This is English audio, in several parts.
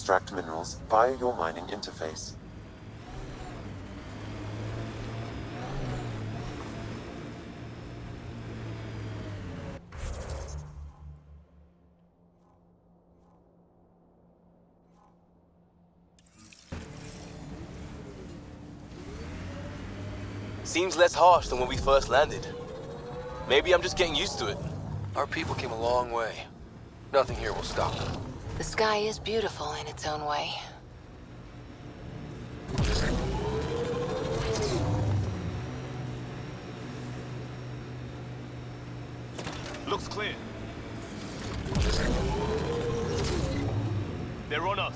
extract minerals via your mining interface. Seems less harsh than when we first landed. Maybe I'm just getting used to it. Our people came a long way. Nothing here will stop them. The sky is beautiful in its own way. Looks clear. They're on us.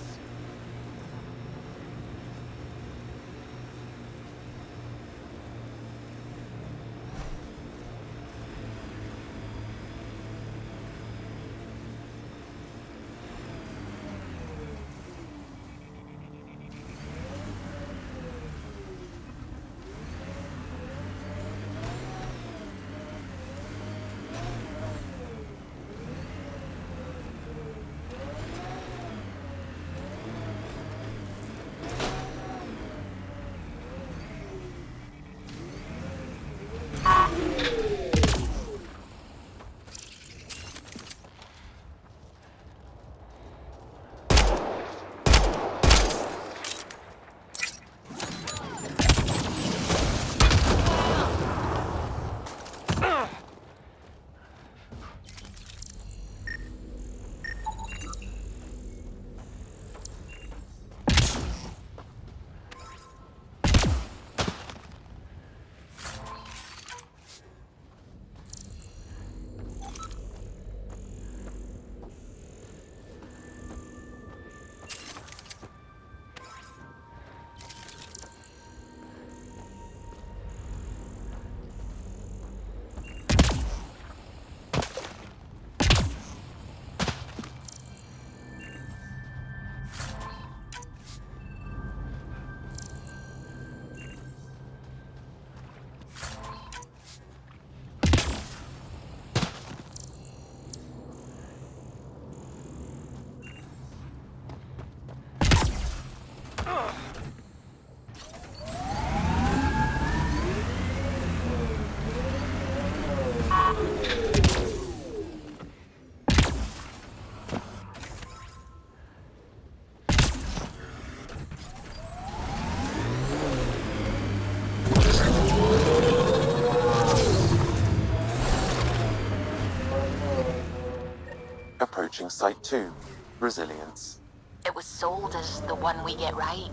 Approaching Site 2, Resilience. It was sold as the one we get right,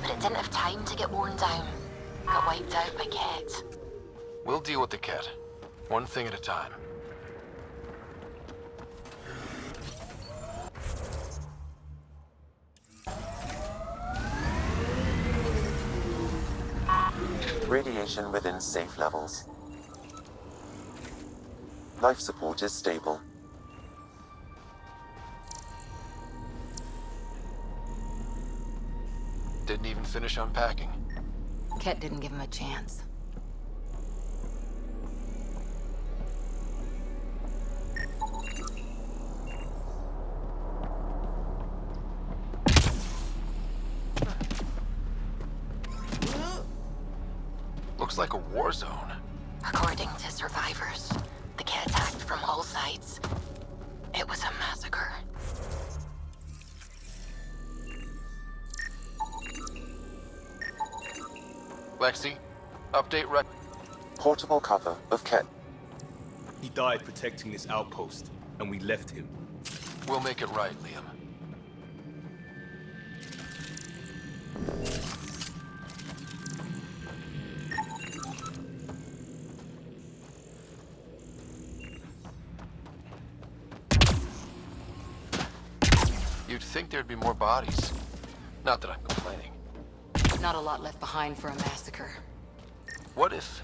but it didn't have time to get worn down. Got wiped out by Ket. We'll deal with the cat. One thing at a time. Radiation within safe levels. Life support is stable. Didn't even finish unpacking. Ket didn't give him a chance. Looks like a war zone. According to survivors, the Ket attacked from all sides. It was a massacre. Lexi, update rec. Portable cover of Ket. He died protecting this outpost, and we left him. We'll make it right, Liam. You'd think there'd be more bodies. Not that I'm complaining. Not a lot left behind for a massacre. What if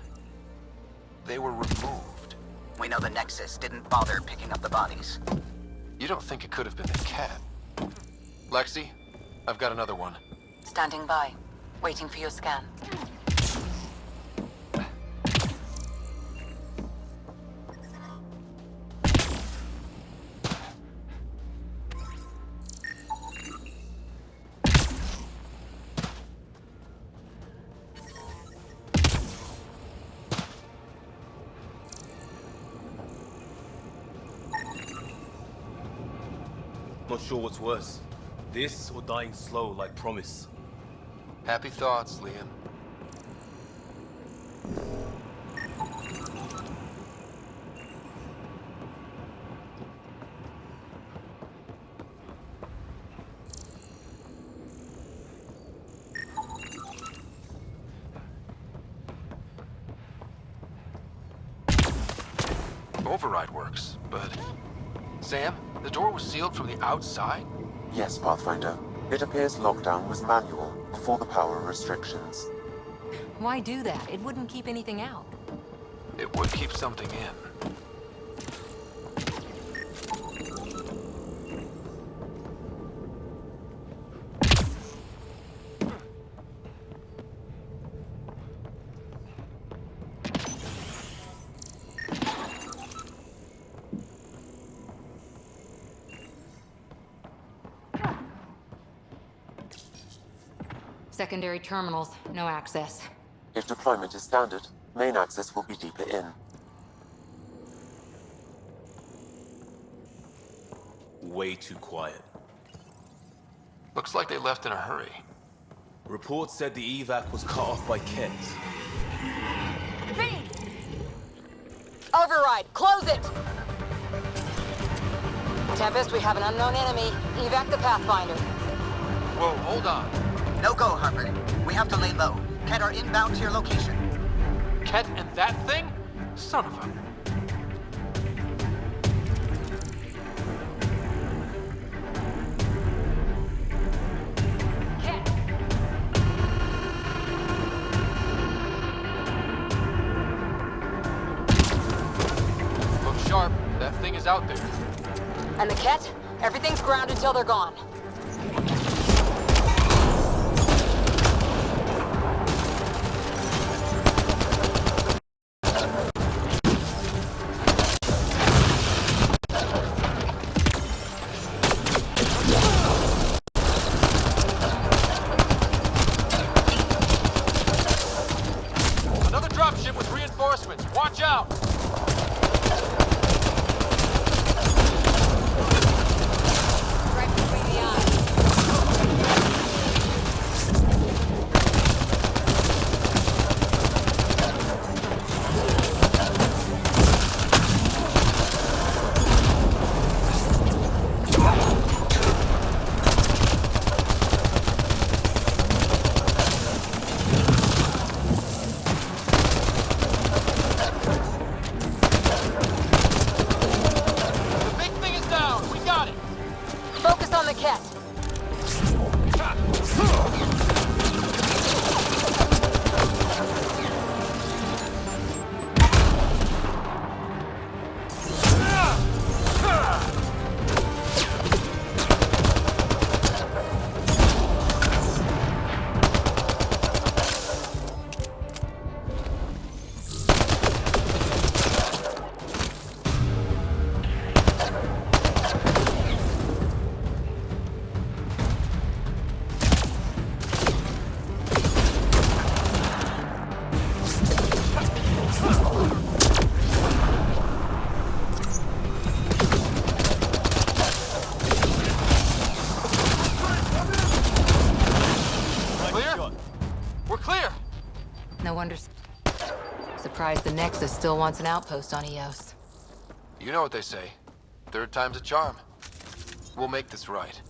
they were removed? We know the Nexus didn't bother picking up the bodies. You don't think it could have been the cat? Lexi, I've got another one. Standing by, waiting for your scan. not sure what's worse. This or dying slow like Promise. Happy thoughts, Liam. Override works, but... Sam, the door was sealed from the outside? Yes, Pathfinder. It appears lockdown was manual before the power restrictions. Why do that? It wouldn't keep anything out. It would keep something in. Secondary terminals, no access. If deployment is standard, main access will be deeper in. Way too quiet. Looks like they left in a hurry. Reports said the evac was cut off by Ket. Override, close it! Tempest, we have an unknown enemy. Evac the Pathfinder. Whoa, hold on. No go, Harper. We have to lay low. Ket are inbound to your location. Ket and that thing? Son of a... Look sharp. That thing is out there. And the Ket? Everything's grounded till they're gone. Another dropship with reinforcements. Watch out! Right between the eyes. The big thing is down. We got it. Focus on the Ket. Clear? We're clear. No wonder. Surprised the Nexus still wants an outpost on Eos. You know what they say. Third time's a charm. We'll make this right.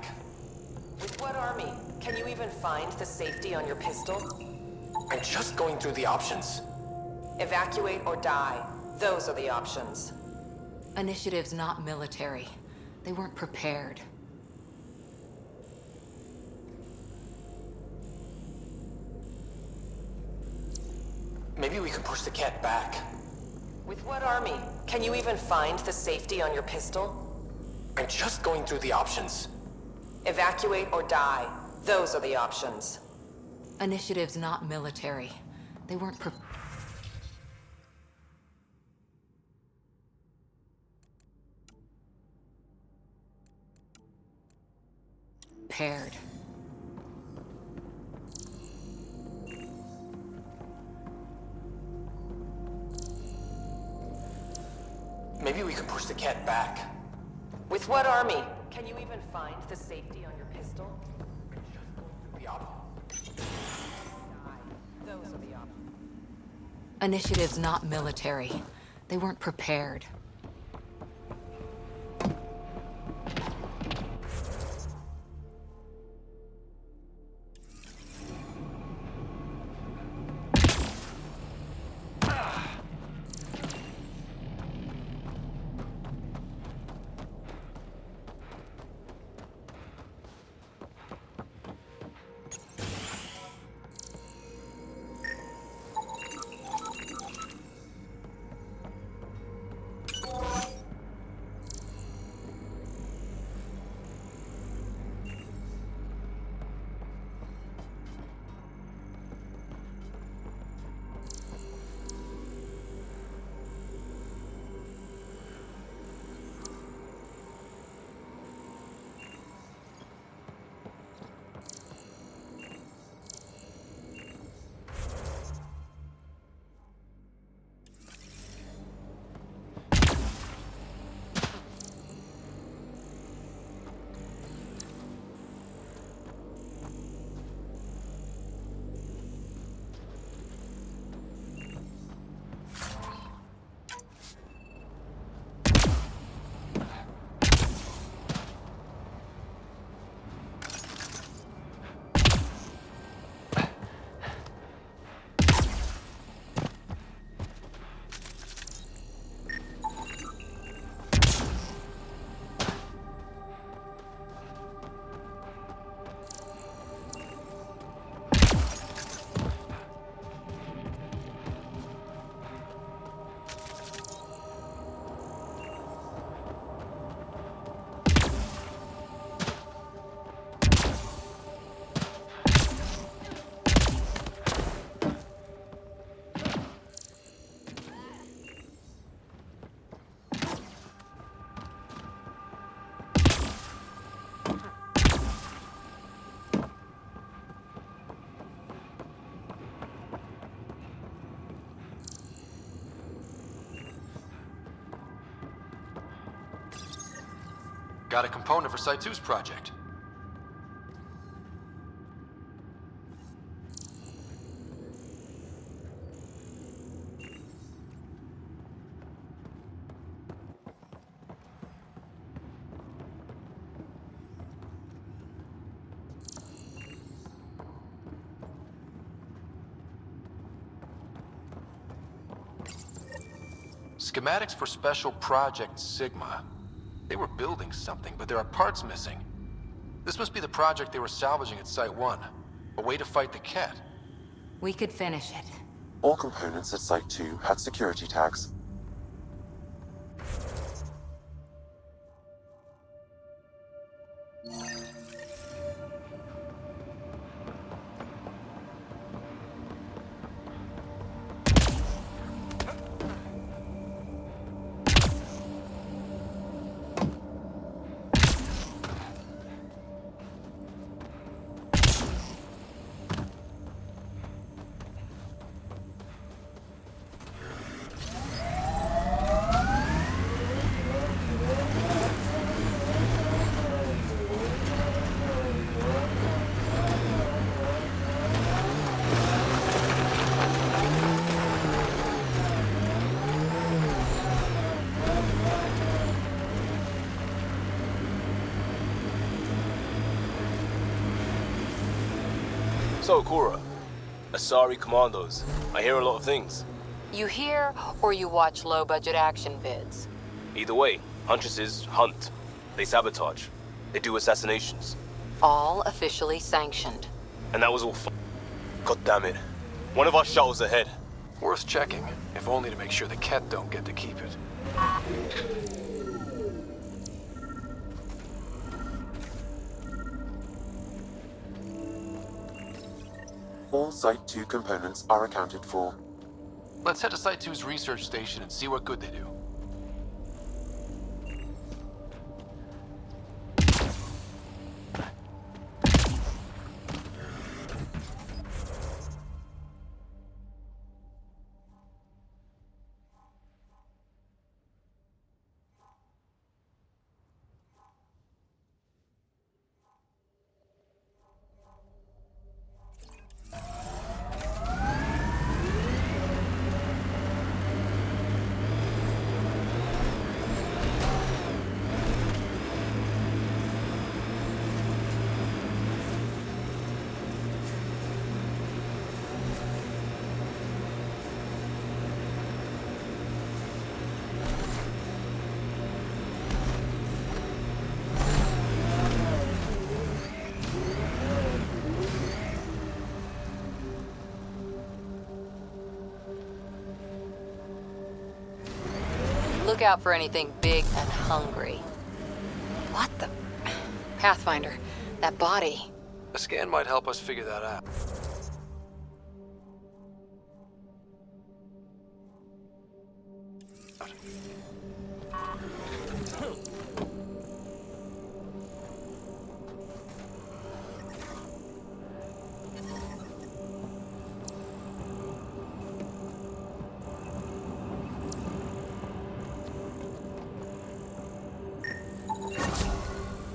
back. With what army? Can you even find the safety on your pistol? I'm just going through the options. Evacuate or die. Those are the options. Initiative's not military. They weren't prepared. Maybe we can push the cat back. With what army? Can you even find the safety on your pistol? I'm just going through the options. Evacuate or die. Those are the options. Initiative's not military. They weren't prepared. Maybe we can push the cat back. With what army? Can you even find the safety on your pistol? The options. Those are the options. Initiative's not military. They weren't prepared. Got a component for Site 2's project. Schematics for Special Project Sigma. They were building something, but there are parts missing. This must be the project they were salvaging at Site 1. A way to fight the cat. We could finish it. All components at Site 2 had security tags. So, Cora, Asari Commandos. I hear a lot of things. You hear or you watch low-budget action vids? Either way, Huntresses hunt. They sabotage. They do assassinations. All officially sanctioned. And that was all God damn it. One of our shuttles ahead. Worth checking, if only to make sure the Ket don't get to keep it. All Site 2 components are accounted for. Let's head to Site 2's research station and see what good they do. Look out for anything big and hungry. What the... Pathfinder, that body. A scan might help us figure that out.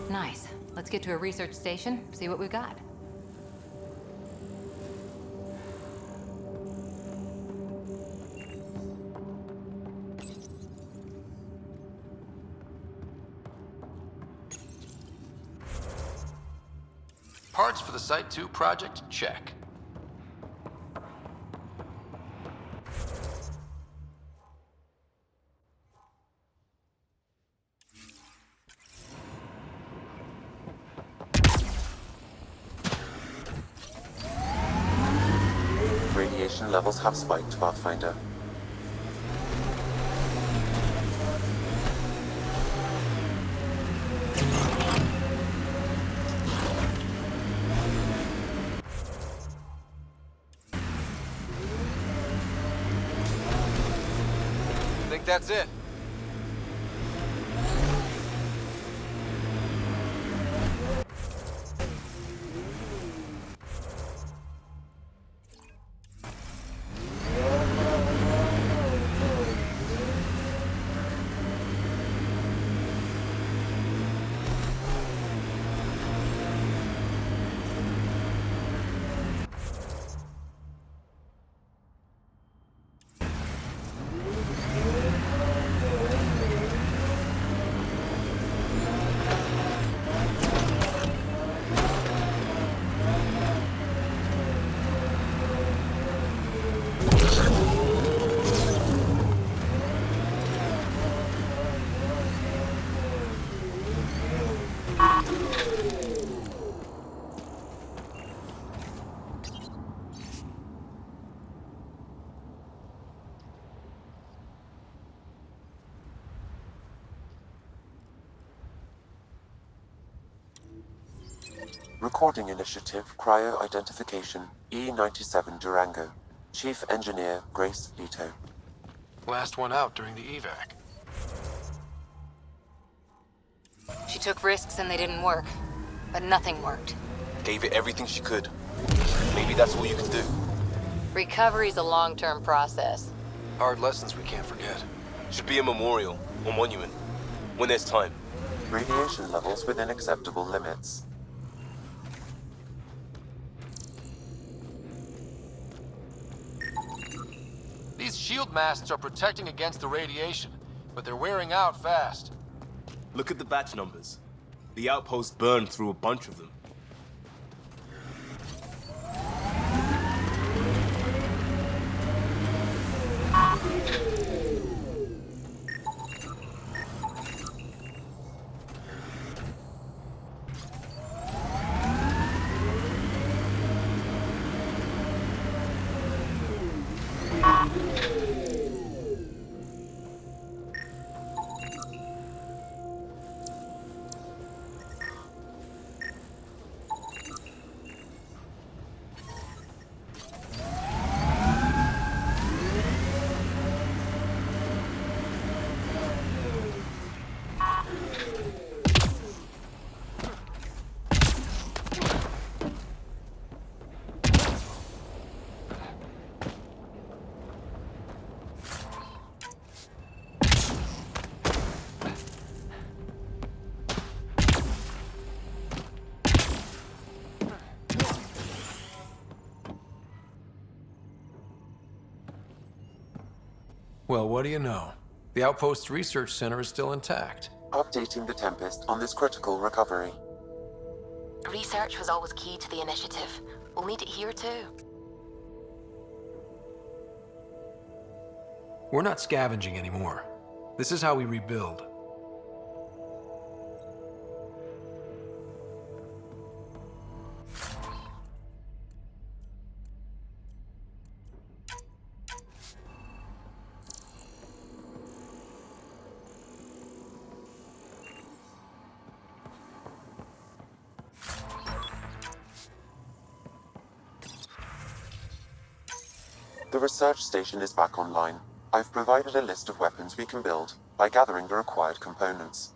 Nice. Let's get to a research station, see what we've got. Parts for the Site 2 project? Check. Radiation levels have spiked, Pathfinder. Think that's it? Recording Initiative Cryo Identification E97 Durango. Chief Engineer Grace Leto. Last one out during the evac. She took risks and they didn't work. But nothing worked. Gave it everything she could. Maybe that's all you can do. Recovery's a long-term process. Hard lessons we can't forget. Should be a memorial or monument. When there's time. Radiation levels within acceptable limits. These shield masts are protecting against the radiation, but they're wearing out fast. Look at the batch numbers. The outpost burned through a bunch of them. Well, what do you know? The Outpost Research Center is still intact. Updating the Tempest on this critical recovery. Research was always key to the initiative. We'll need it here too. We're not scavenging anymore. This is how we rebuild. The research station is back online. I've provided a list of weapons we can build by gathering the required components.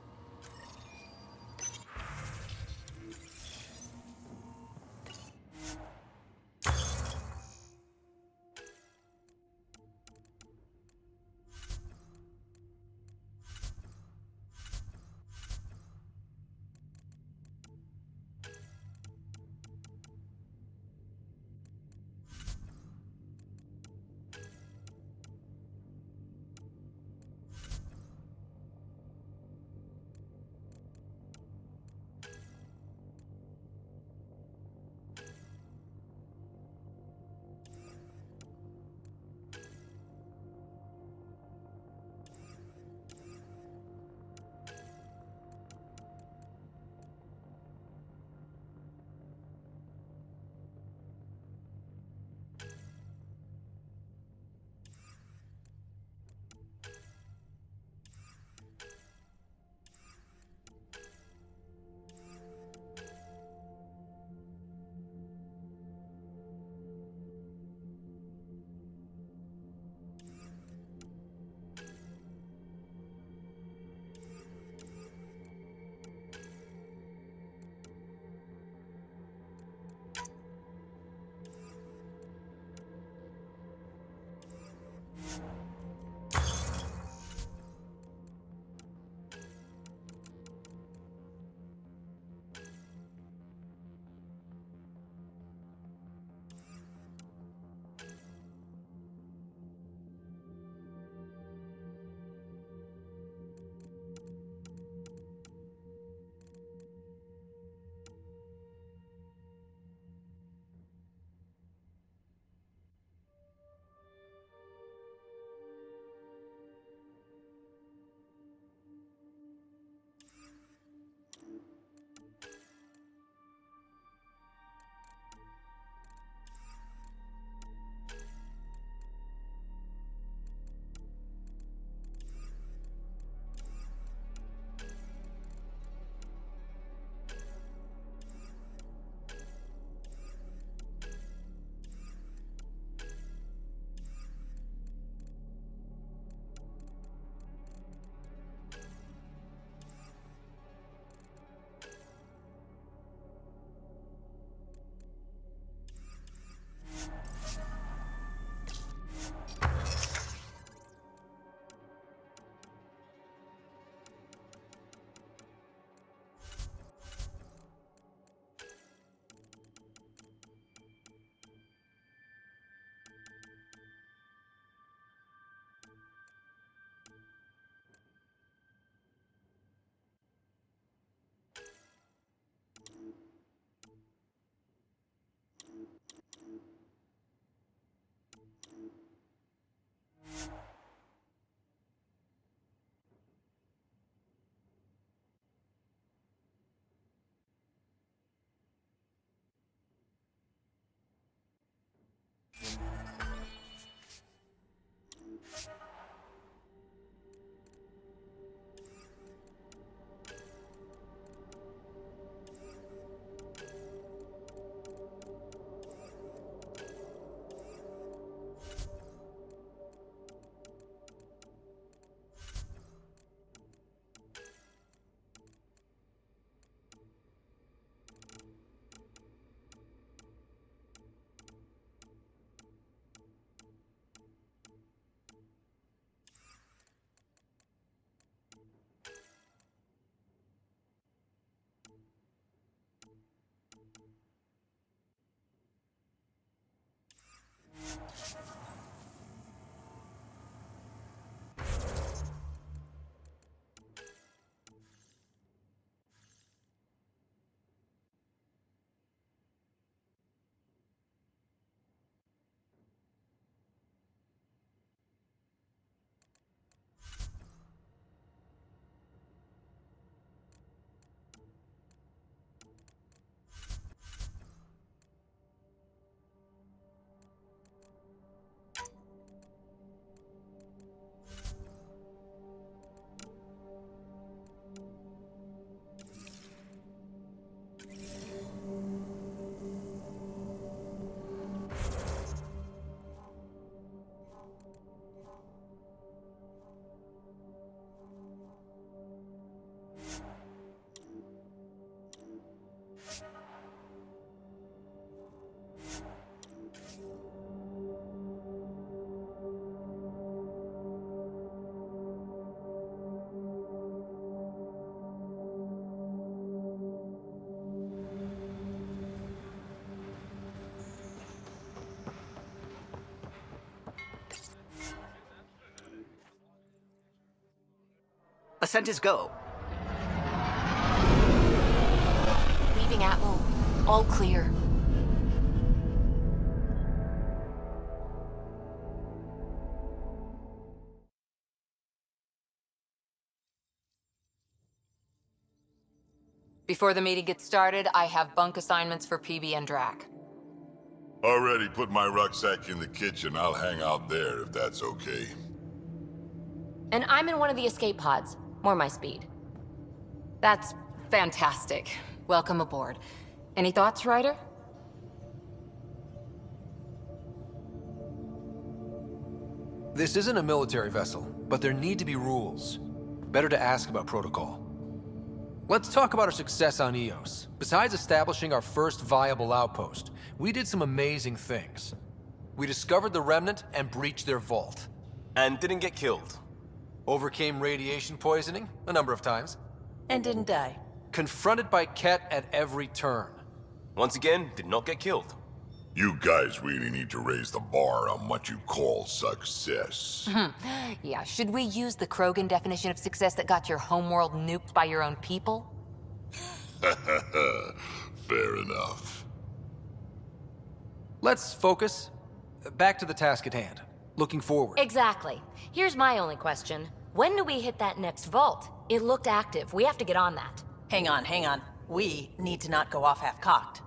Ascent is go. Leaving Atmo. All clear. Before the meeting gets started, I have bunk assignments for PB and Drac. Already put my rucksack in the kitchen. I'll hang out there if that's okay. And I'm in one of the escape pods. More my speed. That's fantastic. Welcome aboard. Any thoughts, Ryder? This isn't a military vessel, but there need to be rules. Better to ask about protocol. Let's talk about our success on Eos. Besides establishing our first viable outpost, we did some amazing things. We discovered the Remnant and breached their vault. And didn't get killed. Overcame radiation poisoning a number of times. And didn't die. Confronted by Ket at every turn. Once again, did not get killed. You guys really need to raise the bar on what you call success. Yeah, should we use the Krogan definition of success that got your homeworld nuked by your own people? Fair enough. Let's focus. Back to the task at hand. Looking forward. Exactly. Here's my only question. When do we hit that next vault? It looked active. We have to get on that. Hang on. We need to not go off half-cocked.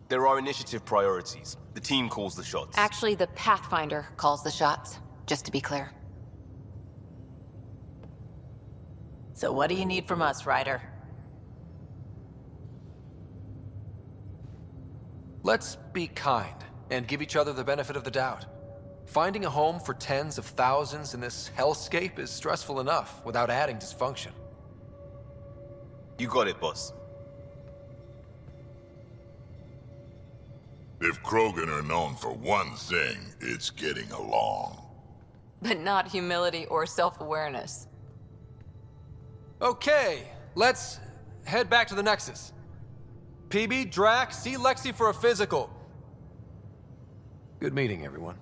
There are initiative priorities. The team calls the shots. Actually, the Pathfinder calls the shots, just to be clear. So what do you need from us, Ryder? Let's be kind and give each other the benefit of the doubt. Finding a home for tens of thousands in this hellscape is stressful enough without adding dysfunction. You got it, boss. If Krogan are known for one thing, it's getting along. But not humility or self-awareness. Okay, let's head back to the Nexus. PB, Drac, see Lexi for a physical. Good meeting, everyone.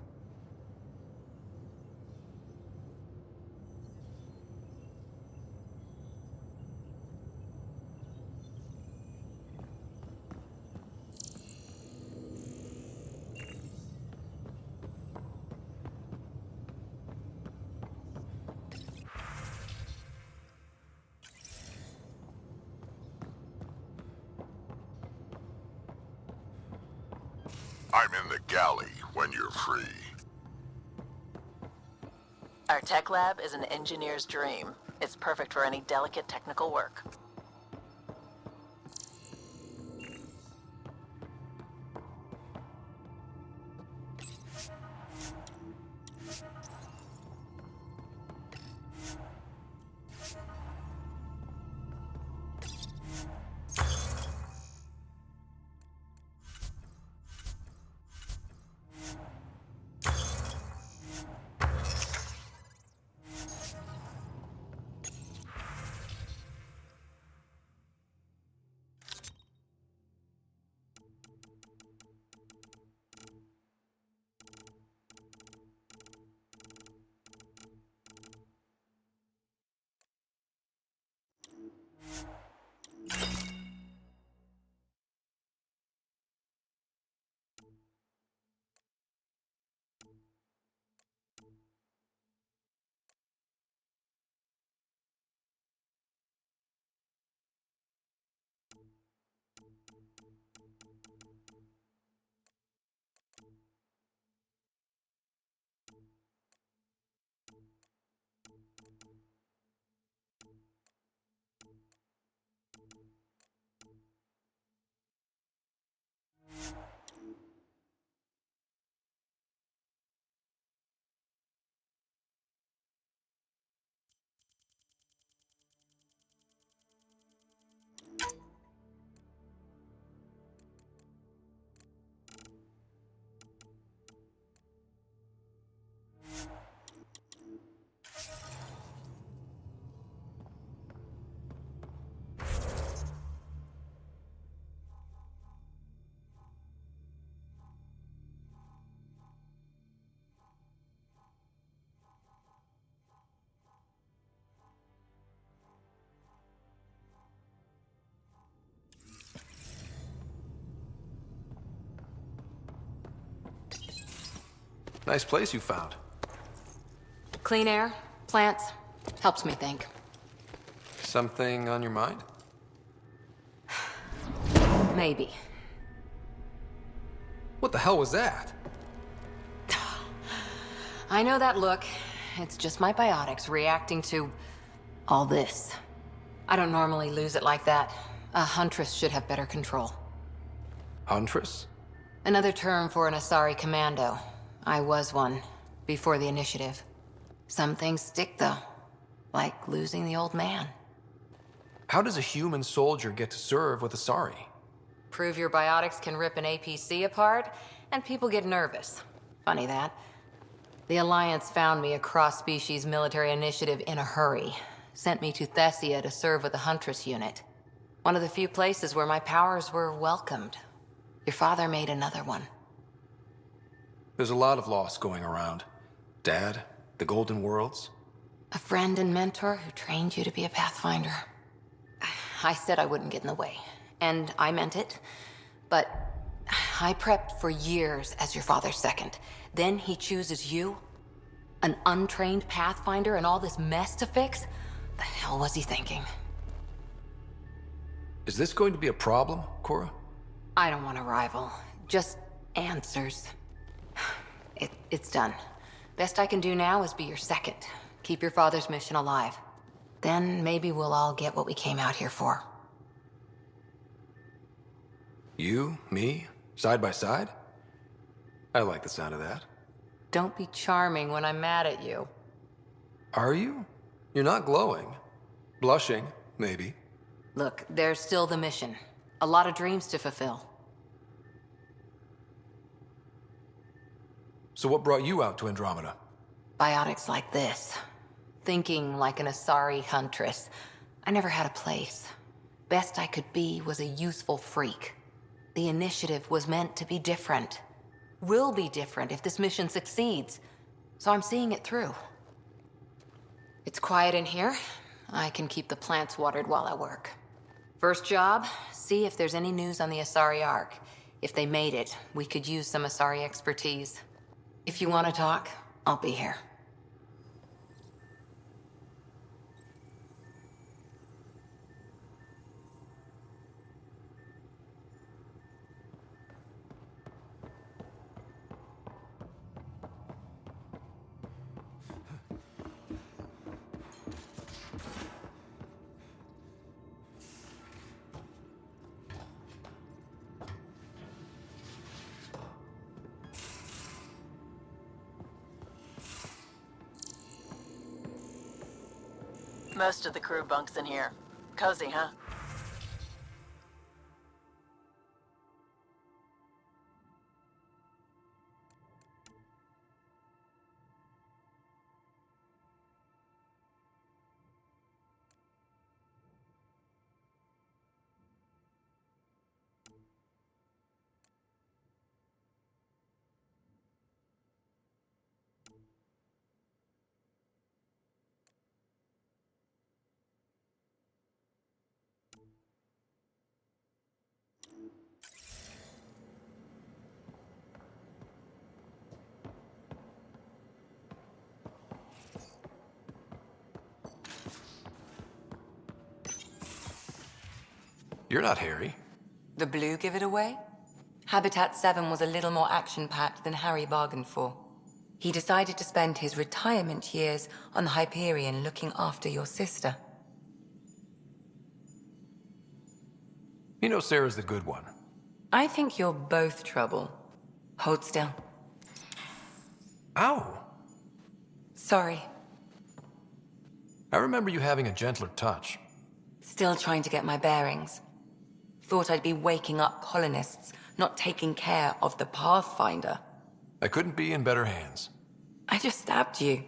I'm in the galley when you're free. Our tech lab is an engineer's dream. It's perfect for any delicate technical work. Nice place you found. Clean air, plants, helps me think. Something on your mind? Maybe. What the hell was that? I know that look. It's just my biotics reacting to all this. I don't normally lose it like that. A huntress should have better control. Huntress? Another term for an Asari commando. I was one, before the initiative. Some things stick, though. Like losing the old man. How does a human soldier get to serve with Asari? Prove your biotics can rip an APC apart, and people get nervous. Funny that. The Alliance found me a cross-species military initiative in a hurry. Sent me to Thessia to serve with the Huntress unit. One of the few places where my powers were welcomed. Your father made another one. There's a lot of loss going around. Dad, the Golden Worlds. A friend and mentor who trained you to be a Pathfinder. I said I wouldn't get in the way, and I meant it. But I prepped for years as your father's second. Then he chooses you? An untrained Pathfinder and all this mess to fix? The hell was he thinking? Is this going to be a problem, Cora? I don't want a rival. Just answers. It's done. Best I can do now is be your second. Keep your father's mission alive. Then maybe we'll all get what we came out here for. You, me, side by side? I like the sound of that. Don't be charming when I'm mad at you. Are you? You're not glowing. Blushing, maybe. Look, there's still the mission. A lot of dreams to fulfill. So what brought you out to Andromeda? Biotics like this. Thinking like an Asari huntress. I never had a place. Best I could be was a useful freak. The initiative was meant to be different. Will be different if this mission succeeds. So I'm seeing it through. It's quiet in here. I can keep the plants watered while I work. First job, see if there's any news on the Asari Ark. If they made it, we could use some Asari expertise. If you want to talk, I'll be here. Most of the crew bunks in here. Cozy, huh? You're not Harry. The blue give it away? Habitat 7 was a little more action-packed than Harry bargained for. He decided to spend his retirement years on the Hyperion looking after your sister. You know Sarah's the good one. I think you're both trouble. Hold still. Ow! Sorry. I remember you having a gentler touch. Still trying to get my bearings. Thought I'd be waking up colonists, not taking care of the Pathfinder. I couldn't be in better hands. I just stabbed you.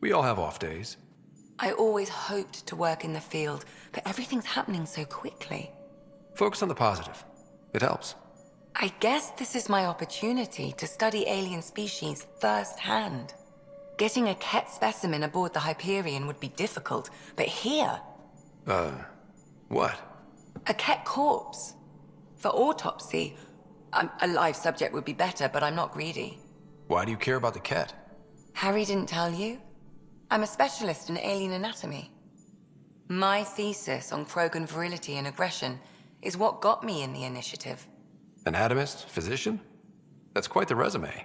We all have off days. I always hoped to work in the field, but everything's happening so quickly. Focus on the positive. It helps. I guess this is my opportunity to study alien species firsthand. Getting a Ket specimen aboard the Hyperion would be difficult, but here... What? A Ket corpse. For autopsy, A live subject would be better, but I'm not greedy. Why do you care about the cat? Harry didn't tell you? I'm a specialist in alien anatomy. My thesis on Krogan virility and aggression is what got me in the initiative. Anatomist? Physician? That's quite the resume.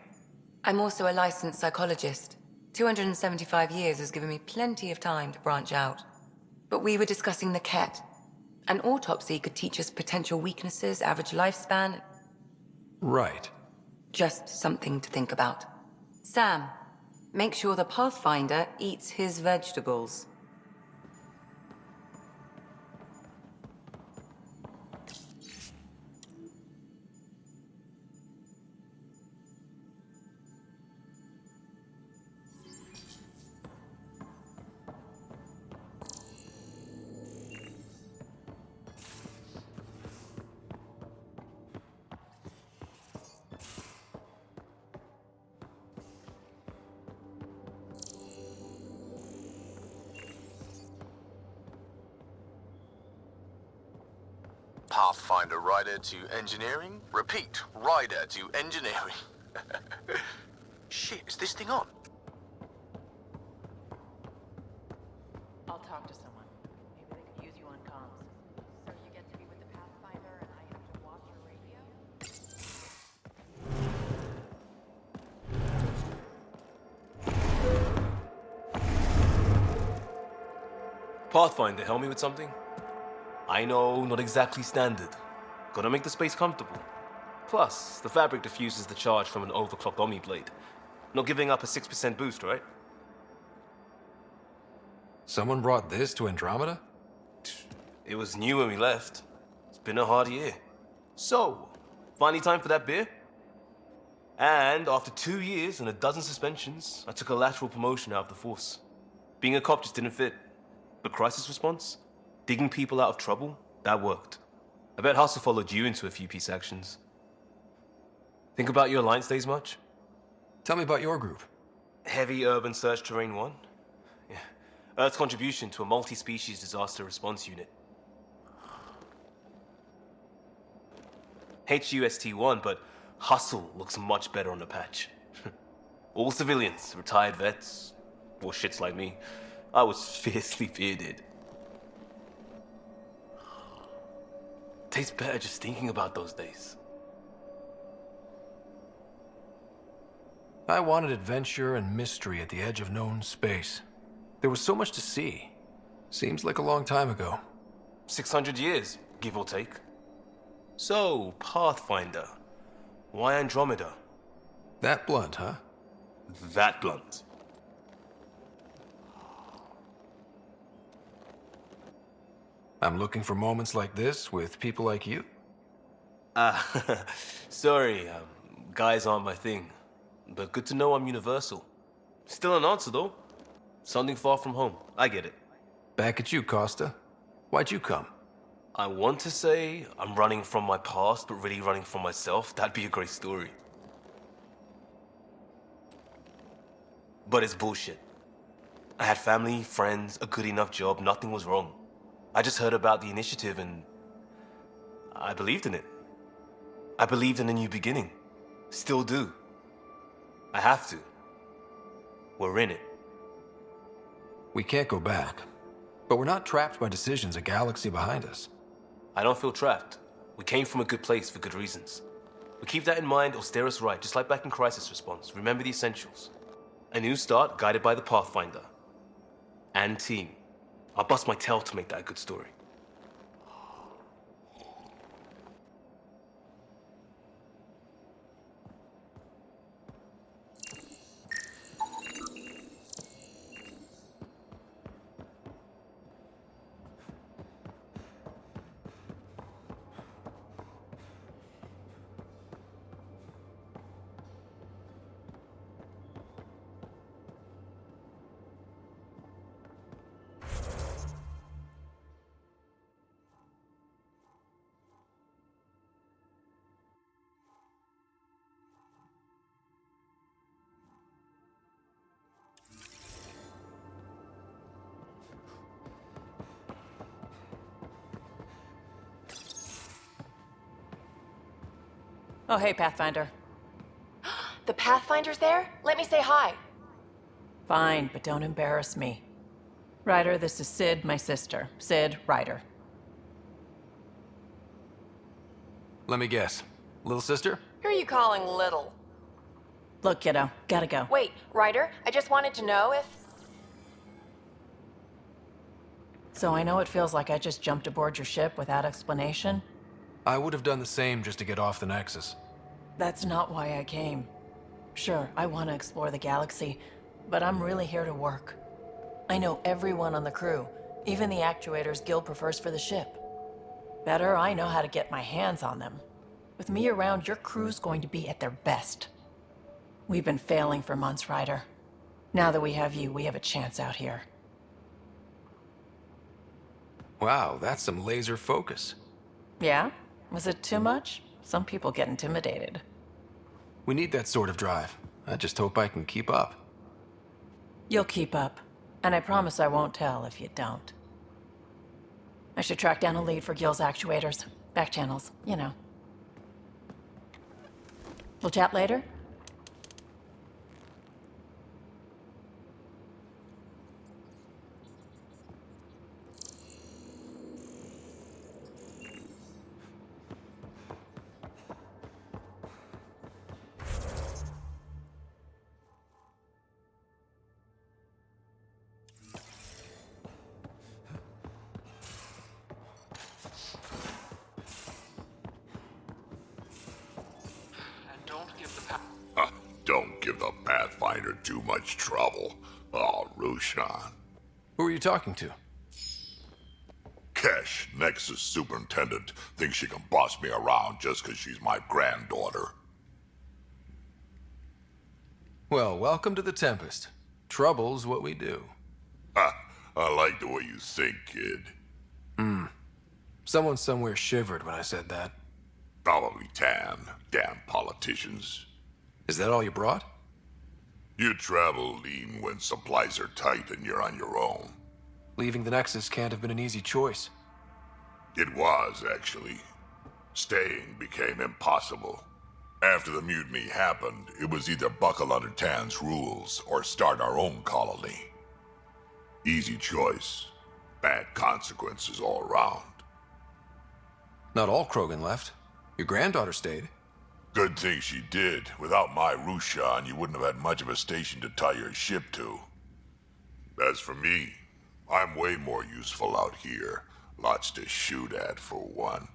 I'm also a licensed psychologist. 275 years has given me plenty of time to branch out. But we were discussing the Ket. An autopsy could teach us potential weaknesses, average lifespan. Right. Just something to think about. Sam, make sure the Pathfinder eats his vegetables. Pathfinder rider to engineering? Repeat, rider to engineering. Shit, is this thing on? I'll talk to someone. Maybe they could use you on comms. So you get to be with the Pathfinder and I have to watch your radio? Pathfinder, help me with something? I know, not exactly standard. Gotta make the space comfortable. Plus, the fabric diffuses the charge from an overclocked Omni blade. Not giving up a 6% boost, right? Someone brought this to Andromeda? It was new when we left. It's been a hard year. So, finally time for that beer? And after 2 years and a dozen suspensions, I took a lateral promotion out of the force. Being a cop just didn't fit. But crisis response? Digging people out of trouble? That worked. I bet Hustle followed you into a few peace actions. Think about your Alliance days much? Tell me about your group. Heavy Urban Search Terrain 1? Yeah. Earth's contribution to a multi-species disaster response unit. HUST-1, but Hustle looks much better on the patch. All civilians, retired vets, or shits like me. I was fiercely bearded. Tastes better just thinking about those days. I wanted adventure and mystery at the edge of known space. There was so much to see. Seems like a long time ago. 600 years, give or take. So, Pathfinder. Why Andromeda? That blunt, huh? That blunt. I'm looking for moments like this with people like you. Sorry, guys aren't my thing. But good to know I'm universal. Still an answer, though. Something far from home. I get it. Back at you, Costa. Why'd you come? I want to say I'm running from my past, but really running from myself. That'd be a great story. But it's bullshit. I had family, friends, a good enough job, nothing was wrong. I just heard about the initiative and I believed in it. I believed in a new beginning. Still do. I have to. We're in it. We can't go back. But we're not trapped by decisions a galaxy behind us. I don't feel trapped. We came from a good place for good reasons. We keep that in mind or steer us right, just like back in Crisis Response. Remember the essentials. A new start guided by the Pathfinder. And team. I'll bust my tail to make that a good story. Oh, hey, Pathfinder. The Pathfinder's there? Let me say hi. Fine, but don't embarrass me. Ryder, this is Sid, my sister. Sid, Ryder. Let me guess. Little sister? Who are you calling little? Look, kiddo, gotta go. Wait, Ryder, I just wanted to know if... So I know it feels like I just jumped aboard your ship without explanation. I would have done the same just to get off the Nexus. That's not why I came. Sure, I want to explore the galaxy, but I'm really here to work. I know everyone on the crew, even the actuators Gil prefers for the ship. Better, I know how to get my hands on them. With me around, your crew's going to be at their best. We've been failing for months, Ryder. Now that we have you, we have a chance out here. Wow, that's some laser focus. Yeah? Was it too much? Some people get intimidated. We need that sort of drive. I just hope I can keep up. You'll keep up. And I promise I won't tell if you don't. I should track down a lead for Gil's actuators. Back channels, you know. We'll chat later? Don't give the Pathfinder too much trouble. Oh, Rushan. Who are you talking to? Kesh, Nexus Superintendent, thinks she can boss me around just because she's my granddaughter. Well, welcome to the Tempest. Trouble's what we do. Ha! I like the way you think, kid. Someone somewhere shivered when I said that. Probably Tan. Damn politicians. Is that all you brought? You travel lean when supplies are tight and you're on your own. Leaving the Nexus can't have been an easy choice. It was, actually. Staying became impossible. After the mutiny happened, it was either buckle under Tan's rules or start our own colony. Easy choice. Bad consequences all around. Not all Krogan left. Your granddaughter stayed. Good thing she did. Without my Rushan, you wouldn't have had much of a station to tie your ship to. As for me, I'm way more useful out here. Lots to shoot at, for one.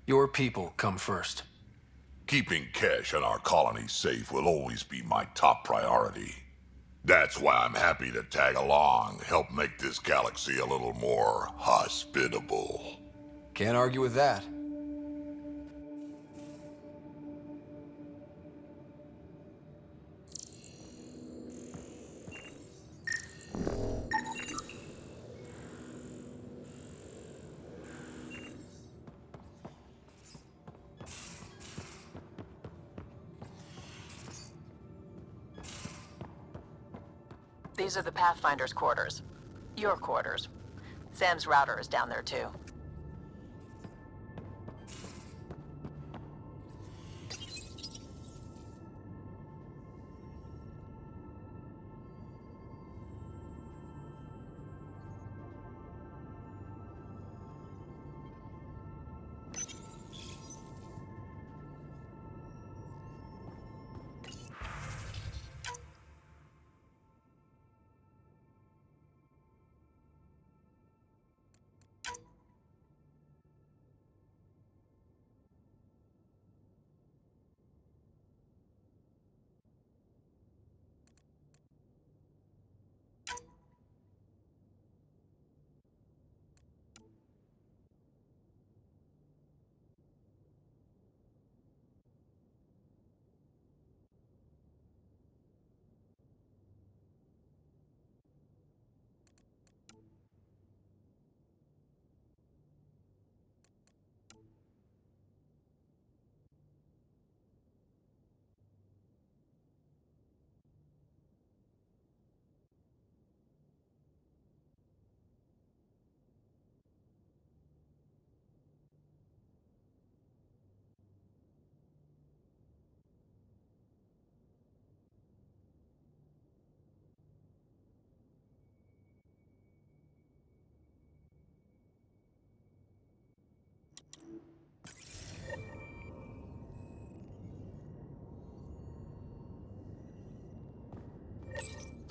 Your people come first. Keeping Kesh and our colony safe will always be my top priority. That's why I'm happy to tag along, help make this galaxy a little more hospitable. Can't argue with that. These are the Pathfinder's quarters. Your quarters. Sam's router is down there too.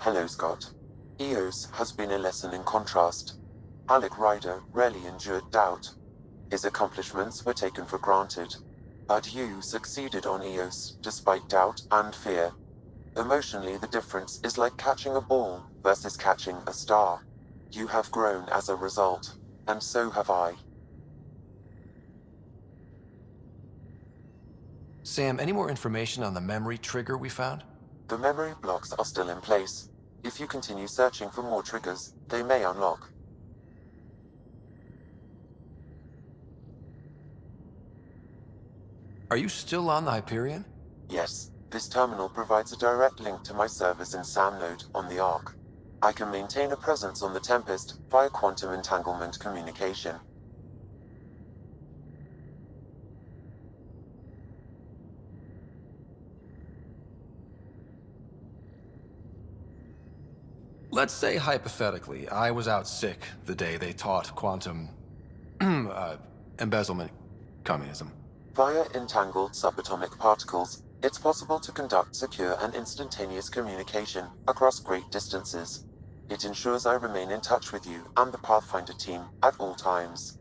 Hello, Scott. Eos has been a lesson in contrast. Alec Ryder rarely endured doubt. His accomplishments were taken for granted. But you succeeded on Eos, despite doubt and fear. Emotionally, the difference is like catching a ball versus catching a star. You have grown as a result, and so have I. Sam, any more information on the memory trigger we found? The memory blocks are still in place. If you continue searching for more triggers, they may unlock. Are you still on the Hyperion? Yes, this terminal provides a direct link to my servers in SAM node on the Ark. I can maintain a presence on the Tempest via quantum entanglement communication. Let's say, hypothetically, I was out sick the day they taught quantum embezzlement communism. Via entangled subatomic particles, it's possible to conduct secure and instantaneous communication across great distances. It ensures I remain in touch with you and the Pathfinder team at all times.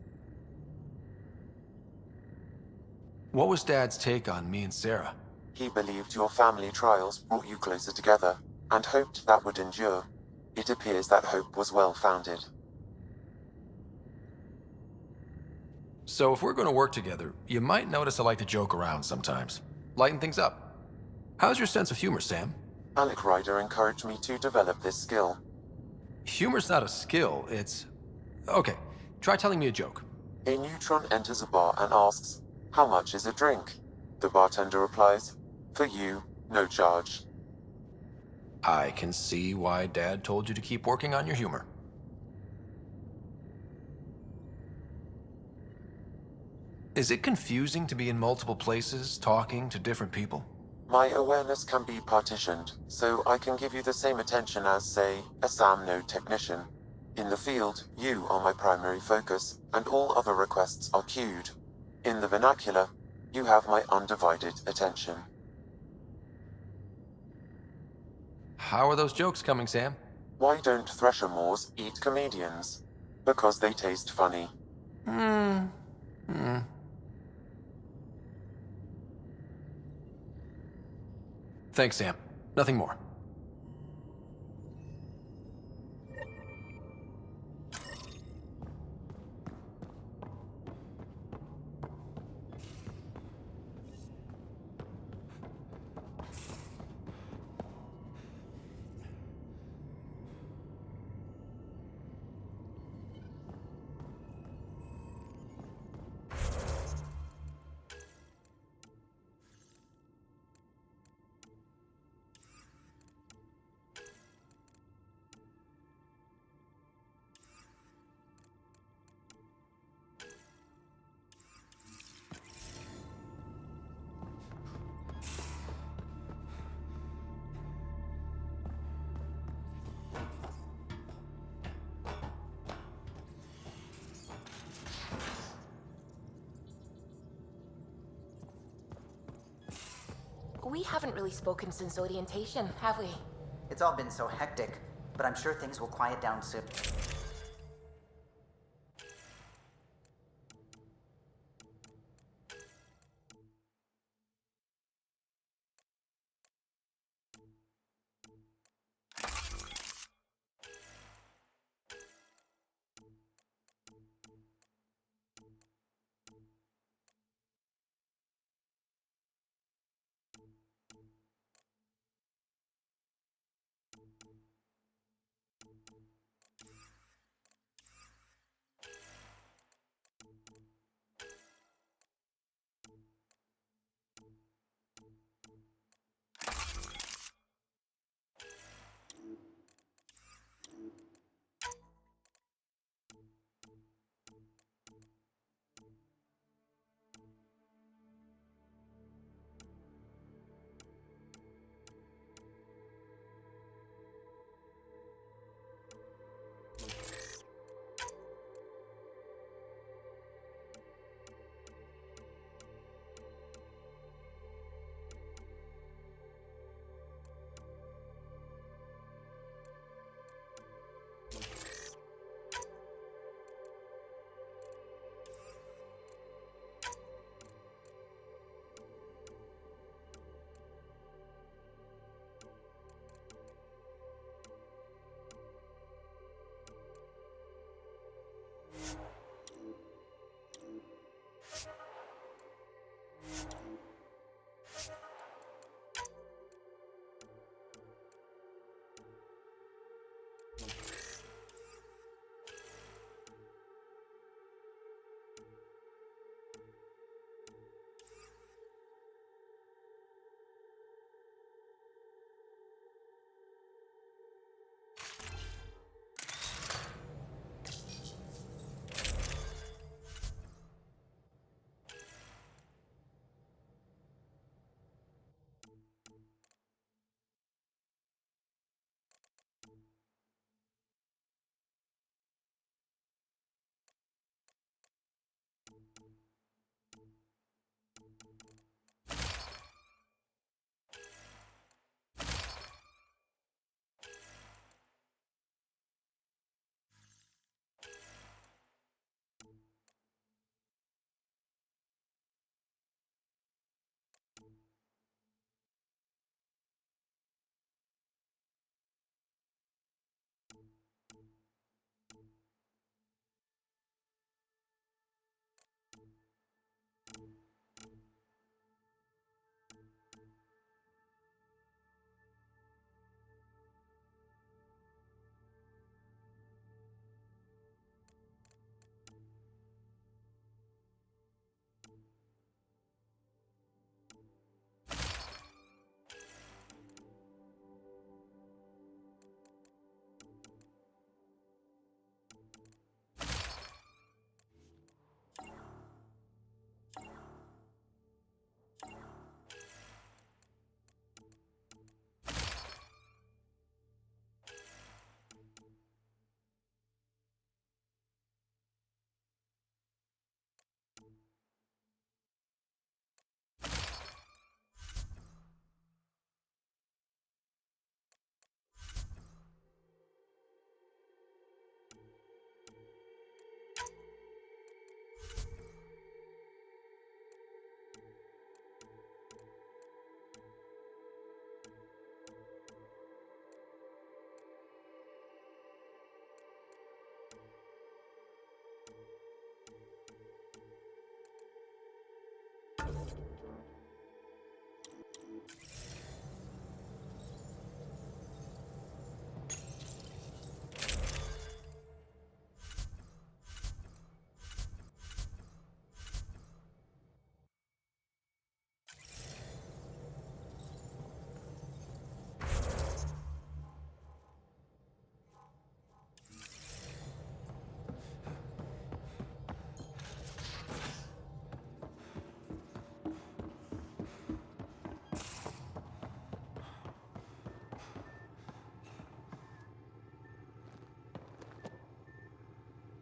What was Dad's take on me and Sarah? He believed your family trials brought you closer together, and hoped that would endure. It appears that hope was well-founded. So if we're going to work together, you might notice I like to joke around sometimes. Lighten things up. How's your sense of humor, Sam? Alec Ryder encouraged me to develop this skill. Humor's not a skill, it's... Okay, try telling me a joke. A neutron enters a bar and asks, "How much is a drink?" The bartender replies, "For you, no charge." I can see why Dad told you to keep working on your humor. Is it confusing to be in multiple places, talking to different people? My awareness can be partitioned, so I can give you the same attention as, say, a SAM node technician. In the field, you are my primary focus, and all other requests are queued. In the vernacular, you have my undivided attention. How are those jokes coming, Sam? Why don't Thresher Moors eat comedians? Because they taste funny. Thanks, Sam. Nothing more. We haven't really spoken since orientation, have we? It's all been so hectic, but I'm sure things will quiet down soon.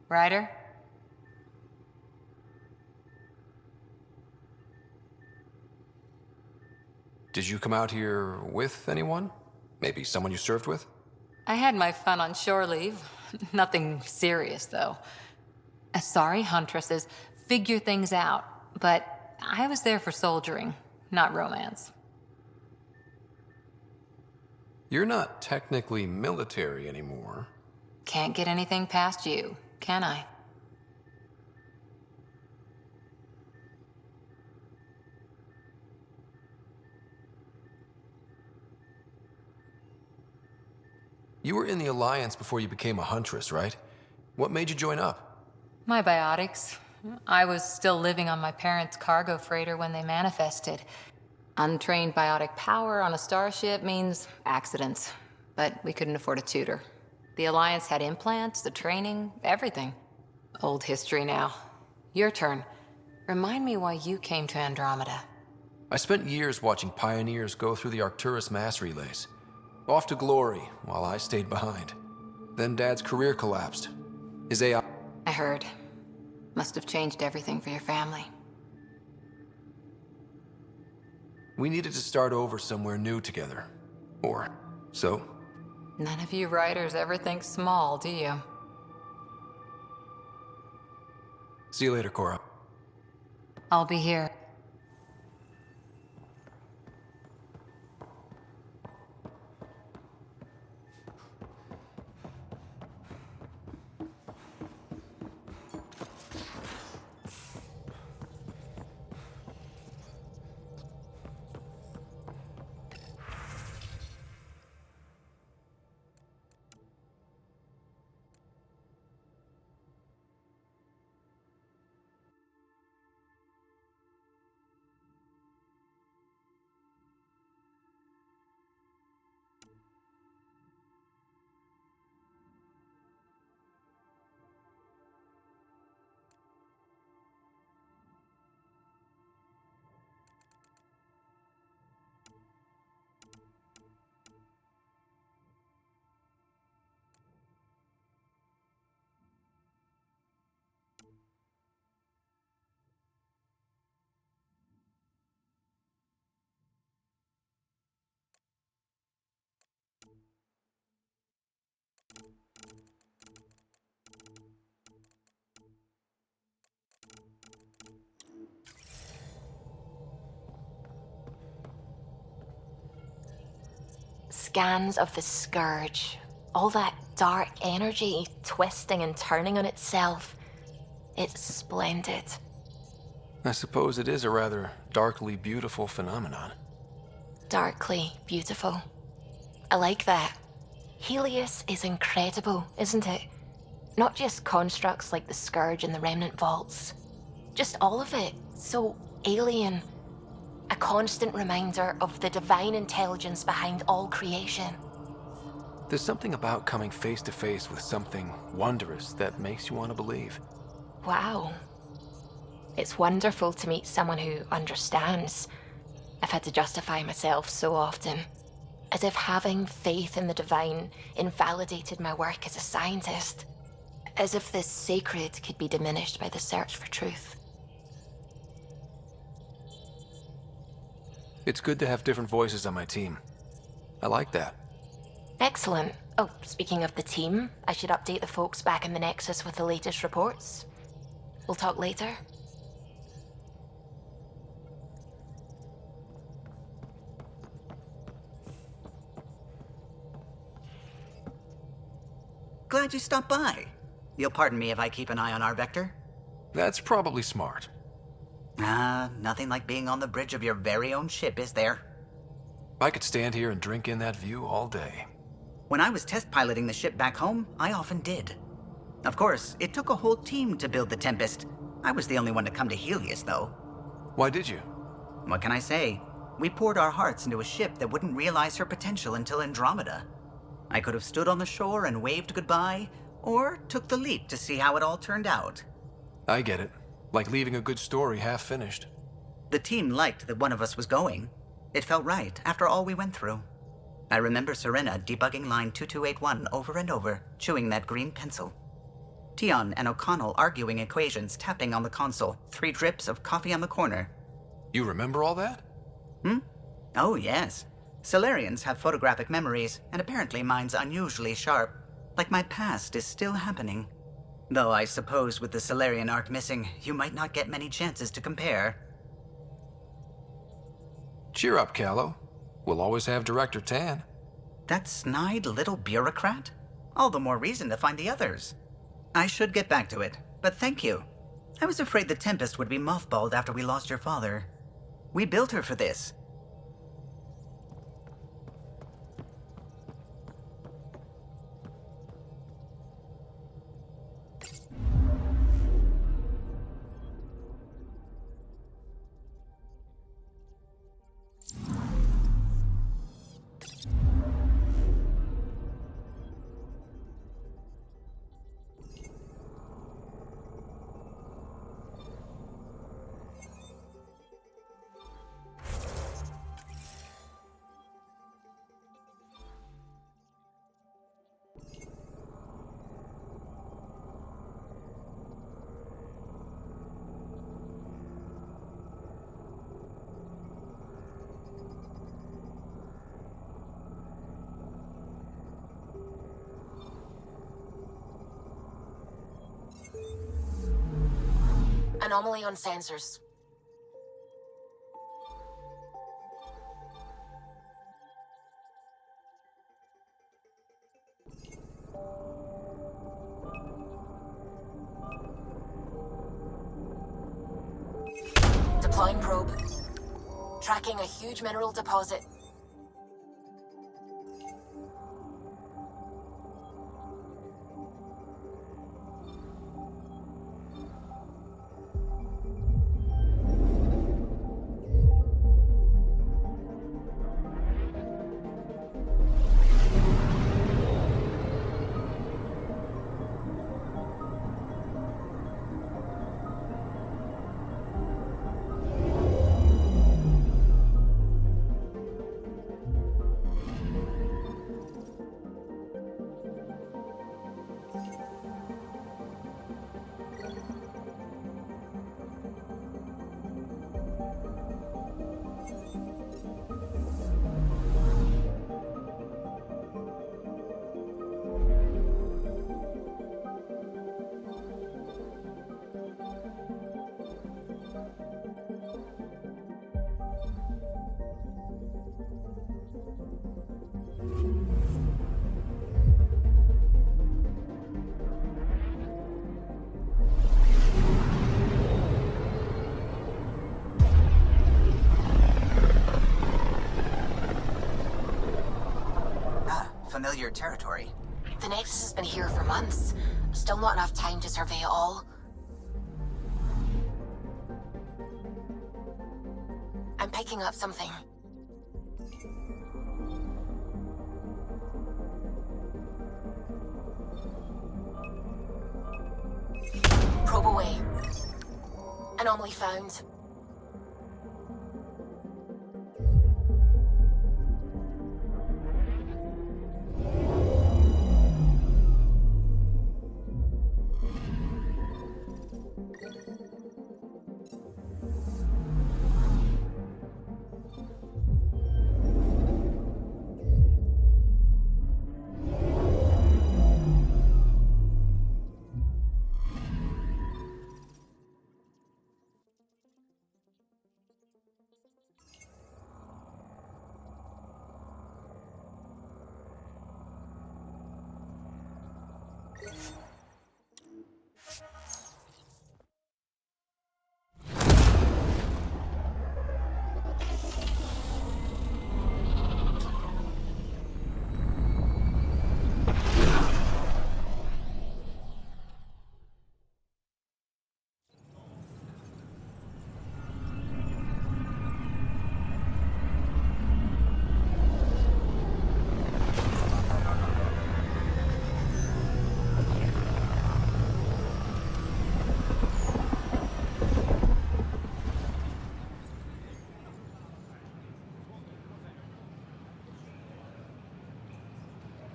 Ryder? Did you come out here with anyone? Maybe someone you served with? I had my fun on shore leave. Nothing serious, though. Asari huntresses figure things out, but I was there for soldiering, not romance. You're not technically military anymore. Can't get anything past you, can I? You were in the Alliance before you became a huntress, right? What made you join up? My biotics. I was still living on my parents' cargo freighter when they manifested. Untrained biotic power on a starship means accidents, but we couldn't afford a tutor. The Alliance had implants, the training, everything. Old history now. Your turn. Remind me why you came to Andromeda. I spent years watching pioneers go through the Arcturus mass relays. Off to glory, while I stayed behind. Then Dad's career collapsed. His AI... I heard. Must have changed everything for your family. We needed to start over somewhere new together. Or so. None of you writers ever think small, do you? See you later, Cora. I'll be here. scans of the Scourge, all that dark energy twisting and turning on itself. It's splendid. I suppose it is a rather darkly beautiful phenomenon. Darkly beautiful. I like that. Helios is incredible, isn't it? Not just constructs like the Scourge and the Remnant Vaults. Just all of it. So alien. A constant reminder of the divine intelligence behind all creation. There's something about coming face to face with something wondrous that makes you want to believe. Wow. It's wonderful to meet someone who understands. I've had to justify myself so often. As if having faith in the divine invalidated my work as a scientist. As if the sacred could be diminished by the search for truth. It's good to have different voices on my team. I like that. Excellent. Oh, speaking of the team, I should update the folks back in the Nexus with the latest reports. We'll talk later. Glad you stopped by. You'll pardon me if I keep an eye on our vector? That's probably smart. Nothing like being on the bridge of your very own ship, is there? I could stand here and drink in that view all day. When I was test piloting the ship back home, I often did. Of course, it took a whole team to build the Tempest. I was the only one to come to Helios, though. Why did you? What can I say? We poured our hearts into a ship that wouldn't realize her potential until Andromeda. I could have stood on the shore and waved goodbye, or took the leap to see how it all turned out. I get it. Like leaving a good story half-finished. The team liked that one of us was going. It felt right after all we went through. I remember Serena debugging line 2281 over and over, chewing that green pencil. Tion and O'Connell arguing equations, tapping on the console, 3 drips of coffee on the corner. You remember all that? Oh, yes. Solarians have photographic memories, and apparently mine's unusually sharp. Like my past is still happening. Though I suppose with the Solarian arc missing, you might not get many chances to compare. Cheer up, Callow. We'll always have Director Tan. That snide little bureaucrat? All the more reason to find the others. I should get back to it, but thank you. I was afraid the Tempest would be mothballed after we lost your father. We built her for this. Anomaly on sensors. Deploying probe. Tracking a huge mineral deposit. familiar territory. The Nexus has been here for months. Still not enough time to survey it all. I'm picking up something. Probe away. Anomaly found.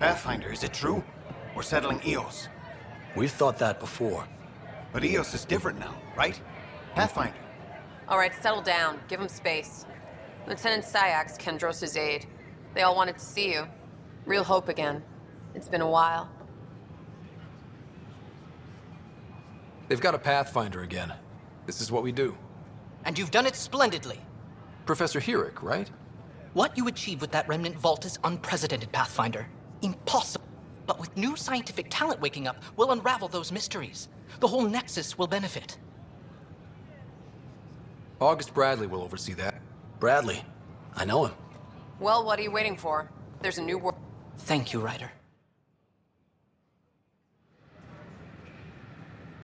Pathfinder, is it true? We're settling Eos. We've thought that before. But Eos is different now, right? Pathfinder. All right, settle down. Give him space. Lieutenant Syax, Kendros' aide. They all wanted to see you. Real hope again. It's been a while. They've got a Pathfinder again. This is what we do. And you've done it splendidly. Professor Herrick, right? What you achieved with that remnant vault is unprecedented, Pathfinder. Impossible. But with new scientific talent waking up, we'll unravel those mysteries. The whole Nexus will benefit. August Bradley will oversee that. Bradley. I know him. Well, what are you waiting for? There's a new world. Thank you, Ryder.